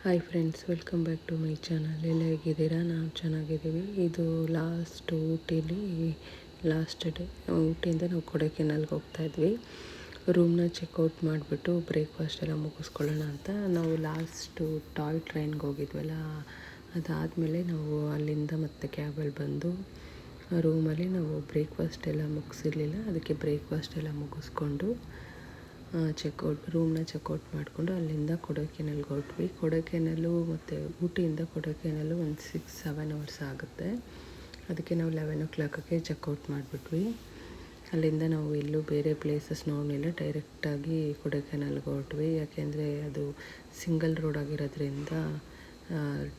Hi friends, welcome back to my channel. ಎಲ್ಲ ಹೇಗಿದ್ದೀರಾ? ನಾವು ಚೆನ್ನಾಗಿದ್ದೀವಿ. ಇದು ಲಾಸ್ಟ್ ಡೇ ಊಟಿಯಿಂದ ನಾವು ಕೊಡೈಕೆನಾಲ್ಗೆ ಹೋಗ್ತಾಯಿದ್ವಿ. ರೂಮ್ನ ಚೆಕ್ಔಟ್ ಮಾಡಿಬಿಟ್ಟು ಬ್ರೇಕ್ಫಾಸ್ಟ್ ಎಲ್ಲ ಮುಗಿಸ್ಕೊಳ್ಳೋಣ ಅಂತ ನಾವು ಟಾಯ್ ಟ್ರೈನ್ಗೆ ಹೋಗಿದ್ವಲ್ಲ, ಅದಾದಮೇಲೆ ನಾವು ಅಲ್ಲಿಂದ ಮತ್ತೆ ಕ್ಯಾಬಲ್ಲಿ ಬಂದು ರೂಮಲ್ಲಿ ನಾವು ಬ್ರೇಕ್ಫಾಸ್ಟ್ ಎಲ್ಲ ಮುಗಿಸಿರ್ಲಿಲ್ಲ. ಅದಕ್ಕೆ ಬ್ರೇಕ್ಫಾಸ್ಟ್ ಎಲ್ಲ ಮುಗಿಸ್ಕೊಂಡು ರೂಮ್ನ ಚೆಕ್ಔಟ್ ಮಾಡಿಕೊಂಡು ಅಲ್ಲಿಂದ ಕೊಡೈಕೆನಾಲ್ಗೆ ಹೊರಟ್ವಿ. ಕೊಡೈಕೆನಾಲು ಮತ್ತು ಊಟಿಯಿಂದ ಕೊಡೈಕೆನಾಲು ಒಂದು 6-7 ಅವರ್ಸ್ ಆಗುತ್ತೆ. ಅದಕ್ಕೆ ನಾವು 11 o'clockಗೆ ಚೆಕ್ಔಟ್ ಮಾಡಿಬಿಟ್ವಿ. ಅಲ್ಲಿಂದ ನಾವು ಎಲ್ಲೂ ಬೇರೆ ಪ್ಲೇಸಸ್ ನೋಡಲಿಲ್ಲ, ಡೈರೆಕ್ಟಾಗಿ ಕೊಡೈಕೆನಾಲ್ಗೆ ಹೊರಟ್ವಿ. ಯಾಕೆಂದರೆ ಅದು ಸಿಂಗಲ್ ರೋಡ್ ಆಗಿರೋದ್ರಿಂದ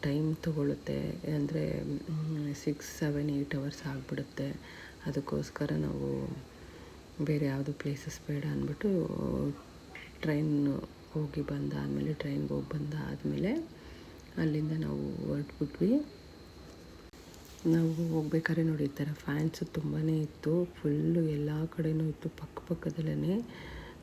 ಟೈಮ್ ತೊಗೊಳುತ್ತೆ, ಅಂದರೆ 6-7-8 ಅವರ್ಸ್ ಆಗಿಬಿಡುತ್ತೆ. ಅದಕ್ಕೋಸ್ಕರ ನಾವು ಬೇರೆ ಯಾವುದು ಪ್ಲೇಸಸ್ ಬೇಡ ಅಂದ್ಬಿಟ್ಟು ಟ್ರೈನ್ಗೆ ಹೋಗಿ ಬಂದಾದಮೇಲೆ ಅಲ್ಲಿಂದ ನಾವು ಹೊರಟ್ಬಿಟ್ವಿ. ನಾವು ಹೋಗ್ಬೇಕಾದ್ರೆ ನೋಡಿ, ಈ ಥರ ಫ್ಯಾನ್ಸು ತುಂಬಾ ಇತ್ತು, ಫುಲ್ಲು ಎಲ್ಲ ಕಡೆಯೂ ಇತ್ತು, ಪಕ್ಕದಲ್ಲೇ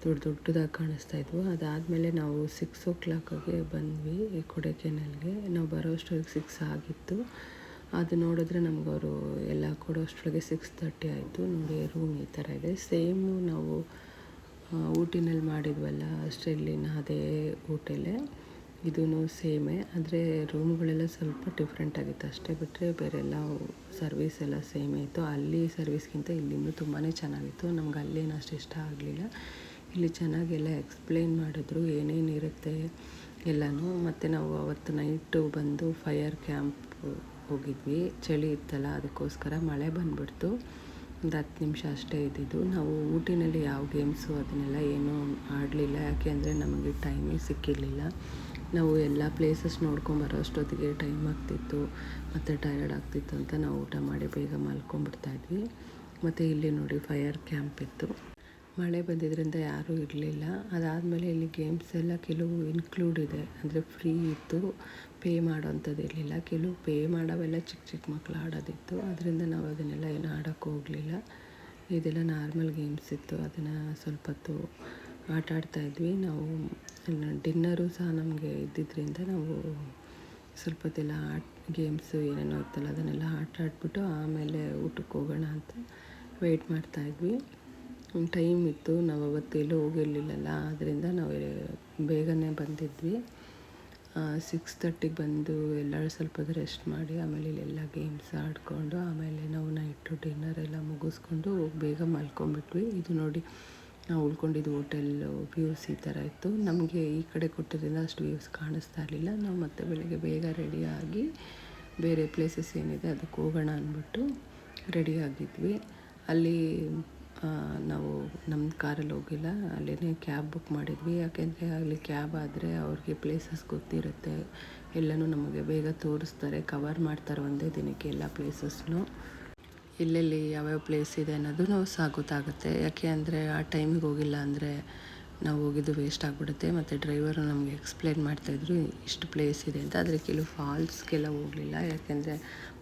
ದೊಡ್ಡದಾಗಿ ಕಾಣಿಸ್ತಾ ಇದ್ವು. ಅದಾದಮೇಲೆ ನಾವು 6 o'clockಗೆ ಬಂದ್ವಿ ಕೊಡೈಕೆನಾಲ್ಗೆ. ನಾವು ಬರೋ ಅಷ್ಟೊತ್ತಿಗೆ 6 ಆಗಿತ್ತು. ಅದು ನೋಡಿದ್ರೆ ನಮಗವರು ಎಲ್ಲ ಕೊಡೋಷ್ಟೊಳಗೆ 6:30 ಆಯಿತು. ನೋಡಿ, ರೂಮ್ ಈ ಥರ ಇದೆ. ಸೇಮು ನಾವು ಊಟಿನಲ್ಲಿ ಮಾಡಿದ್ವಲ್ಲ ಆಸ್ಟ್ರೇಲಿಯನ್, ಅದೇ ಹೋಟೆಲೇ ಇದೂ ಸೇಮೇ. ಆದರೆ ರೂಮ್ಗಳೆಲ್ಲ ಸ್ವಲ್ಪ ಡಿಫ್ರೆಂಟ್ ಆಗಿತ್ತು ಅಷ್ಟೇ, ಬಿಟ್ಟರೆ ಬೇರೆಲ್ಲ ಸರ್ವಿಸ್ ಎಲ್ಲ ಸೇಮೇ ಇತ್ತು. ಅಲ್ಲಿ ಸರ್ವಿಸ್ಗಿಂತ ಇಲ್ಲಿಂದ ತುಂಬಾ ಚೆನ್ನಾಗಿತ್ತು. ನಮ್ಗೆ ಅಲ್ಲೇನು ಅಷ್ಟು ಇಷ್ಟ ಆಗಲಿಲ್ಲ. ಇಲ್ಲಿ ಚೆನ್ನಾಗೆಲ್ಲ ಎಕ್ಸ್ಪ್ಲೇನ್ ಮಾಡಿದ್ರು ಏನೇನಿರುತ್ತೆ ಎಲ್ಲನೂ. ಮತ್ತು ನಾವು ಅವತ್ತು ನೈಟು ಬಂದು ಫೈರ್ ಕ್ಯಾಂಪ್ ಹೋಗಿದ್ವಿ. ಚಳಿ ಇತ್ತಲ್ಲ, ಅದಕ್ಕೋಸ್ಕರ ಮಳೆ ಬಂದುಬಿಡ್ತು. ಒಂದು 10 ನಿಮಿಷ ಅಷ್ಟೇ ಇದ್ದಿದ್ದು. ನಾವು ಊಟಿನಲ್ಲಿ ಯಾವ ಗೇಮ್ಸು ಅದನ್ನೆಲ್ಲ ಏನೂ ಆಡಲಿಲ್ಲ, ಯಾಕೆಂದರೆ ನಮಗೆ ಟೈಮೇ ಸಿಕ್ಕಿರಲಿಲ್ಲ. ನಾವು ಎಲ್ಲ ಪ್ಲೇಸಸ್ ನೋಡ್ಕೊಂಬರೋ ಅಷ್ಟೊತ್ತಿಗೆ ಟೈಮ್ ಆಗ್ತಿತ್ತು ಮತ್ತು ಟಯರ್ಡ್ ಆಗ್ತಿತ್ತು ಅಂತ ನಾವು ಊಟ ಮಾಡಿ ಬೇಗ ಮಲ್ಕೊಂಡ್ಬಿಡ್ತಾಯಿದ್ವಿ. ಮತ್ತು ಇಲ್ಲಿ ನೋಡಿ, ಫೈರ್ ಕ್ಯಾಂಪ್ ಇತ್ತು. ಮಳೆ ಬಂದಿದ್ದರಿಂದ ಯಾರೂ ಇರಲಿಲ್ಲ. ಅದಾದಮೇಲೆ ಇಲ್ಲಿ ಗೇಮ್ಸ್ ಎಲ್ಲ ಕೆಲವು ಇನ್ಕ್ಲೂಡ್ ಇದೆ, ಅಂದರೆ ಫ್ರೀ ಇತ್ತು, ಪೇ ಮಾಡೋವಂಥದ್ದು ಇರಲಿಲ್ಲ. ಕೆಲವು ಪೇ ಮಾಡೋವೆಲ್ಲ ಚಿಕ್ಕ ಮಕ್ಕಳು ಆಡೋದಿತ್ತು. ಅದರಿಂದ ನಾವು ಅದನ್ನೆಲ್ಲ ಏನು ಆಡೋಕ್ಕೆ ಹೋಗಲಿಲ್ಲ. ಇದೆಲ್ಲ ನಾರ್ಮಲ್ ಗೇಮ್ಸ್ ಇತ್ತು, ಅದನ್ನು ಸ್ವಲ್ಪ ಹೊತ್ತು ಆಟ ಆಡ್ತಾಯಿದ್ವಿ. ನಾವು ಡಿನ್ನರು ಸಹ ನಮಗೆ ಇದ್ದಿದ್ದರಿಂದ ನಾವು ಸ್ವಲ್ಪ ಹೊತ್ತೆಲ್ಲ ಗೇಮ್ಸು ಏನೇನೋ ಇತ್ತಲ್ಲ ಅದನ್ನೆಲ್ಲ ಆಟ ಆಡಿಬಿಟ್ಟು ಆಮೇಲೆ ಊಟಕ್ಕೆ ಹೋಗೋಣ ಅಂತ ವೆಯ್ಟ್ ಮಾಡ್ತಾಯಿದ್ವಿ. ಟೈಮ್ ಇತ್ತು, ನಾವು ಅವತ್ತು ಎಲ್ಲೂ ಹೋಗಿರಲಿಲ್ಲಲ್ಲ, ಅದರಿಂದ ನಾವು ಬೇಗನೆ ಬಂದಿದ್ವಿ. 6:30ಗೆ ಬಂದು ಎಲ್ಲರೂ ಸ್ವಲ್ಪ ಹೊತ್ತು ರೆಸ್ಟ್ ಮಾಡಿ ಆಮೇಲೆ ಇಲ್ಲೆಲ್ಲ ಗೇಮ್ಸ್ ಆಡಿಕೊಂಡು ಆಮೇಲೆ ನಾವು ನೈಟು ಡಿನ್ನರ್ ಎಲ್ಲ ಮುಗಿಸ್ಕೊಂಡು ಬೇಗ ಮಲ್ಕೊಂಡ್ಬಿಟ್ವಿ. ಇದು ನೋಡಿ, ನಾವು ಉಳ್ಕೊಂಡಿದ್ದು ಹೋಟೆಲ್ಲು ವ್ಯೂಸ್ ಈ ಥರ ಇತ್ತು. ನಮಗೆ ಈ ಕಡೆ ಕೊಟ್ಟಿದ್ದರಿಂದ ಅಷ್ಟು ವ್ಯೂಸ್ ಕಾಣಿಸ್ತಾ ಇರಲಿಲ್ಲ. ನಾವು ಮತ್ತೆ ಬೆಳಗ್ಗೆ ಬೇಗ ರೆಡಿಯಾಗಿ ಬೇರೆ ಪ್ಲೇಸಸ್ ಏನಿದೆ ಅದಕ್ಕೆ ಹೋಗೋಣ ಅಂದ್ಬಿಟ್ಟು ರೆಡಿಯಾಗಿದ್ವಿ. ಅಲ್ಲಿ ನಾವು ನಮ್ಮ ಕಾರಲ್ಲಿ ಹೋಗಿಲ್ಲ, ಅಲ್ಲೇ ಕ್ಯಾಬ್ ಬುಕ್ ಮಾಡಿದ್ವಿ. ಯಾಕೆಂದರೆ ಅಲ್ಲಿ ಕ್ಯಾಬ್ ಆದರೆ ಅವ್ರಿಗೆ ಪ್ಲೇಸಸ್ ಗೊತ್ತಿರುತ್ತೆ, ಎಲ್ಲನೂ ನಮಗೆ ಬೇಗ ತೋರಿಸ್ತಾರೆ, ಕವರ್ ಮಾಡ್ತಾರೆ ಒಂದೇ ದಿನಕ್ಕೆ ಎಲ್ಲ ಪ್ಲೇಸಸ್ನು. ಎಲ್ಲೆಲ್ಲಿ ಯಾವ್ಯಾವ ಪ್ಲೇಸ್ ಇದೆ ಅನ್ನೋದು ಸಹ ಗೊತ್ತಾಗುತ್ತೆ. ಯಾಕೆ ಅಂದರೆ ಆ ಟೈಮಿಗೆ ಹೋಗಿಲ್ಲ ಅಂದರೆ ನಾವು ಹೋಗಿದ್ದು ವೇಸ್ಟ್ ಆಗಿಬಿಡುತ್ತೆ. ಮತ್ತು ಡ್ರೈವರು ನಮಗೆ ಎಕ್ಸ್ಪ್ಲೇನ್ ಮಾಡ್ತಾಯಿದ್ರು ಇಷ್ಟು ಪ್ಲೇಸ್ ಇದೆ ಅಂತ. ಆದರೆ ಕೆಲವು ಫಾಲ್ಸ್ಗೆಲ್ಲ ಹೋಗಲಿಲ್ಲ, ಯಾಕೆಂದರೆ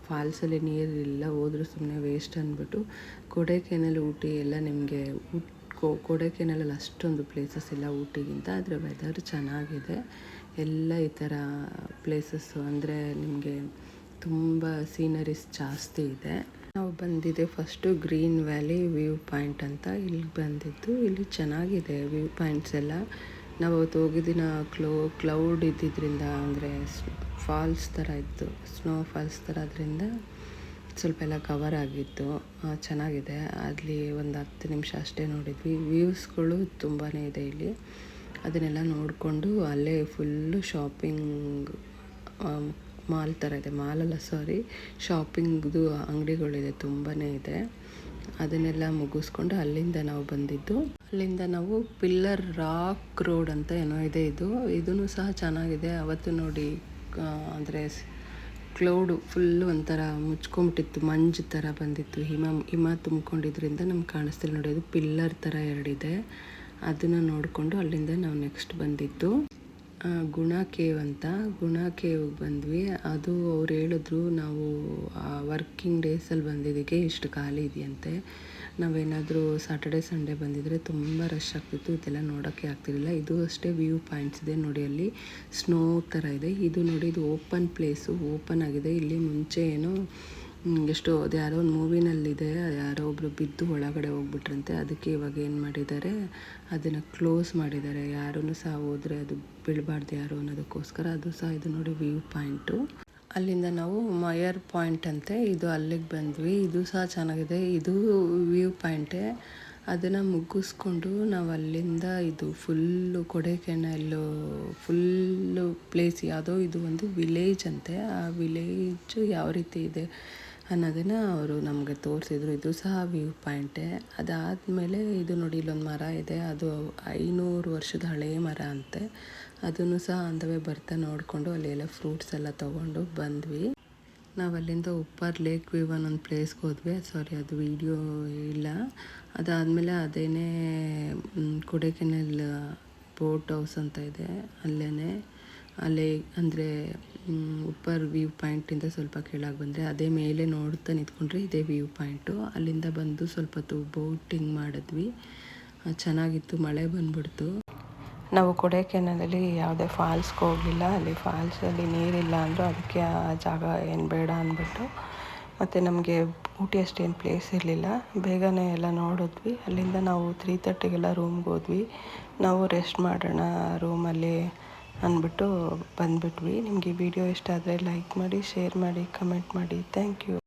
ಫಾಲ್ಸಲ್ಲಿ ನೀರಿಲ್ಲ, ಹೋದರೂ ಸುಮ್ಮನೆ ವೇಸ್ಟ್ ಅಂದ್ಬಿಟ್ಟು. ಕೊಡೈಕೆನಾಲ್, ಊಟಿ ಎಲ್ಲ ನಿಮಗೆ ಕೊಡೈಕೆನಾಲಲ್ಲಿ ಅಷ್ಟೊಂದು ಪ್ಲೇಸಸ್ ಇಲ್ಲ ಊಟಿಗಿಂತ, ಆದರೆ ವೆದರ್ ಚೆನ್ನಾಗಿದೆ. ಎಲ್ಲ ಈ ಥರ ಪ್ಲೇಸಸ್ಸು ಅಂದರೆ ನಿಮಗೆ ತುಂಬ ಸೀನರೀಸ್ ಜಾಸ್ತಿ ಇದೆ. ನಾವು ಬಂದಿದ್ದೆ first green valley view point ಅಂತ, ಇಲ್ಲಿಗೆ ಬಂದಿದ್ದು. ಇಲ್ಲಿ ಚೆನ್ನಾಗಿದೆ ವ್ಯೂ ಪಾಯಿಂಟ್ಸ್ ಎಲ್ಲ. ನಾವು ಅವತ್ತು ಹೋಗಿದ್ದಿನ ಕ್ಲೌಡ್ ಇದ್ದಿದ್ದರಿಂದ, ಅಂದರೆ ಫಾಲ್ಸ್ ಥರ ಇತ್ತು, ಸ್ನೋ ಫಾಲ್ಸ್ ಥರ, ಅದರಿಂದ ಸ್ವಲ್ಪ ಎಲ್ಲ ಕವರ್ ಆಗಿತ್ತು. ಚೆನ್ನಾಗಿದೆ. ಅಲ್ಲಿ ಒಂದು 10 ನಿಮಿಷ ಅಷ್ಟೇ ನೋಡಿದ್ವಿ. ವ್ಯೂಸ್ಗಳು ತುಂಬಾ ಇದೆ ಇಲ್ಲಿ. ಅದನ್ನೆಲ್ಲ ನೋಡಿಕೊಂಡು ಅಲ್ಲೇ ಫುಲ್ಲು ಶಾಪಿಂಗ್ ಮಾಲ್ ಥರ ಇದೆ, ಶಾಪಿಂಗ್ದು ಅಂಗಡಿಗಳಿದೆ, ತುಂಬಾ ಇದೆ. ಅದನ್ನೆಲ್ಲ ಮುಗಿಸ್ಕೊಂಡು ಅಲ್ಲಿಂದ ನಾವು ಬಂದಿದ್ದು. ಅಲ್ಲಿಂದ ನಾವು ಪಿಲ್ಲರ್ ರಾಕ್ ರೋಡ್ ಅಂತ ಏನೋ ಇದೆ, ಇದೂ ಸಹ ಚೆನ್ನಾಗಿದೆ. ಅವತ್ತು ನೋಡಿ, ಅಂದರೆ ಕ್ಲೌಡು ಫುಲ್ಲು ಒಂಥರ ಮುಚ್ಕೊಂಬಿಟ್ಟಿತ್ತು, ಮಂಜು ಥರ ಬಂದಿತ್ತು, ಹಿಮ ತುಂಬ್ಕೊಂಡಿದ್ರಿಂದ ನಮ್ಗೆ ಕಾಣಿಸ್ತಿಲ್ಲ ನೋಡಿ. ಅದು ಪಿಲ್ಲರ್ ಥರ 2 ಇದೆ. ಅದನ್ನು ನೋಡಿಕೊಂಡು ಅಲ್ಲಿಂದ ನಾವು ನೆಕ್ಸ್ಟ್ ಬಂದಿದ್ದು ಗುಣ ಕೇವ್ ಅಂತ. ಗುಣ ಕೇವ್ಗೆ ಬಂದ್ವಿ. ಅದು ಅವ್ರು ಹೇಳಿದ್ರು ನಾವು ವರ್ಕಿಂಗ್ ಡೇಸಲ್ಲಿ ಬಂದಿದ್ದಕ್ಕೆ ಇಷ್ಟು ಖಾಲಿ ಇದೆಯಂತೆ. ನಾವೇನಾದರೂ ಸ್ಯಾಟರ್ಡೆ ಸಂಡೇ ಬಂದಿದ್ದರೆ ತುಂಬ ರಶ್ ಆಗ್ತಿತ್ತು, ಇದೆಲ್ಲ ನೋಡೋಕ್ಕೆ ಆಗ್ತಿರಲಿಲ್ಲ. ಇದು ಅಷ್ಟೇ ವ್ಯೂ ಪಾಯಿಂಟ್ಸ್ ಇದೆ ನೋಡಿ, ಅಲ್ಲಿ ಸ್ನೋ ಥರ ಇದೆ. ಇದು ನೋಡಿ, ಇದು ಓಪನ್ ಪ್ಲೇಸು, ಓಪನ್ ಆಗಿದೆ. ಇಲ್ಲಿ ಮುಂಚೆ ಏನೋ ಎಷ್ಟೋ ಅದು ಯಾರೋ ಒಂದು ಮೂವಿನಲ್ಲಿದೆ, ಯಾರೋ ಒಬ್ಬರು ಬಿದ್ದು ಒಳಗಡೆ ಹೋಗ್ಬಿಟ್ರಂತೆ. ಅದಕ್ಕೆ ಇವಾಗ ಏನು ಮಾಡಿದ್ದಾರೆ, ಅದನ್ನು ಕ್ಲೋಸ್ ಮಾಡಿದ್ದಾರೆ. ಯಾರೂ ಸಹ ಹೋದರೆ ಅದು ಬೀಳಬಾರ್ದು ಯಾರು ಅನ್ನೋದಕ್ಕೋಸ್ಕರ. ಅದು ಸಹ ಇದು ನೋಡಿ ವ್ಯೂ ಪಾಯಿಂಟು. ಅಲ್ಲಿಂದ ನಾವು ಮಯರ್ ಪಾಯಿಂಟ್ ಅಂತೆ, ಇದು ಅಲ್ಲಿಗೆ ಬಂದ್ವಿ. ಇದು ಸಹ ಚೆನ್ನಾಗಿದೆ, ಇದು ವ್ಯೂ ಪಾಯಿಂಟೇ. ಅದನ್ನು ಮುಗಿಸ್ಕೊಂಡು ನಾವು ಅಲ್ಲಿಂದ ಇದು ಫುಲ್ಲು ಕೊಡೈಕೆನಾಲು ಫುಲ್ಲು ಪ್ಲೇಸ್ ಯಾವುದೋ, ಇದು ಒಂದು ವಿಲೇಜ್ ಅಂತೆ. ಆ ವಿಲೇಜು ಯಾವ ರೀತಿ ಇದೆ ಅನ್ನೋದನ್ನು ಅವರು ನಮಗೆ ತೋರಿಸಿದ್ರು. ಇದು ಸಹ ವ್ಯೂ ಪಾಯಿಂಟೇ. ಅದಾದಮೇಲೆ ಇದು ನೋಡಿ, ಇಲ್ಲೊಂದು ಮರ ಇದೆ, ಅದು 500 ವರ್ಷದ ಹಳೆಯ ಮರ ಅಂತೆ. ಅದನ್ನು ಸಹ ಅಂದವೇ ಬರ್ತಾ ನೋಡಿಕೊಂಡು ಅಲ್ಲಿ ಎಲ್ಲ ಫ್ರೂಟ್ಸ್ ಎಲ್ಲ ತೊಗೊಂಡು ಬಂದ್ವಿ. ನಾವು ಅಲ್ಲಿಂದ ಉಪ್ಪರ್ ಲೇಕ್ ವ್ಯೂ ಅನ್ನೊಂದು ಪ್ಲೇಸ್ಗೆ ಹೋದ್ವಿ. ಸಾರಿ, ಅದು ವೀಡಿಯೋ ಇಲ್ಲ. ಅದಾದಮೇಲೆ ಅದೇನೇ ಕೊಡೈಕೆನಾಲ್ ಬೋಟ್ ಹೌಸ್ ಅಂತ ಇದೆ, ಅಲ್ಲೇ ಅಂದರೆ ಉಪ್ಪರ್ ವ್ಯೂ ಪಾಯಿಂಟಿಂದ ಸ್ವಲ್ಪ ಕೆಳಗೆ ಬಂದರೆ ಅದೇ ಮೇಲೆ ನೋಡ್ತಾ ನಿಂತ್ಕೊಂಡ್ರೆ ಇದೇ ವ್ಯೂ ಪಾಯಿಂಟು. ಅಲ್ಲಿಂದ ಬಂದು ಸ್ವಲ್ಪ ಹೊತ್ತು ಬೋಟಿಂಗ್ ಮಾಡಿದ್ವಿ, ಚೆನ್ನಾಗಿತ್ತು. ಮಳೆ ಬಂದ್ಬಿಡ್ತು. ನಾವು ಕೊಡೈಕೆನಾಲಲ್ಲಿ ಯಾವುದೇ ಫಾಲ್ಸ್ಗೆ ಹೋಗಲಿಲ್ಲ. ಅಲ್ಲಿ ಫಾಲ್ಸಲ್ಲಿ ನೀರಿಲ್ಲ ಅಂದರು, ಅದಕ್ಕೆ ಆ ಜಾಗ ಏನು ಬೇಡ ಅಂದ್ಬಿಟ್ಟು. ಮತ್ತು ನಮಗೆ ಊಟಿ ಅಷ್ಟೇನು ಪ್ಲೇಸ್ ಇರಲಿಲ್ಲ, ಬೇಗನೆ ಎಲ್ಲ ನೋಡಿದ್ವಿ. ಅಲ್ಲಿಂದ ನಾವು 3:30ಗೆಲ್ಲ ರೂಮ್ಗೆ ಹೋದ್ವಿ. ನಾವು ರೆಸ್ಟ್ ಮಾಡೋಣ ರೂಮಲ್ಲಿ ಅಂದ್ಬಿಟ್ಟು ಬಂದುಬಿಟ್ವಿ. ನಿಮಗೆ ವಿಡಿಯೋ ಇಷ್ಟ ಆದರೆ ಲೈಕ್ ಮಾಡಿ, ಶೇರ್ ಮಾಡಿ, ಕಮೆಂಟ್ ಮಾಡಿ. Thank you.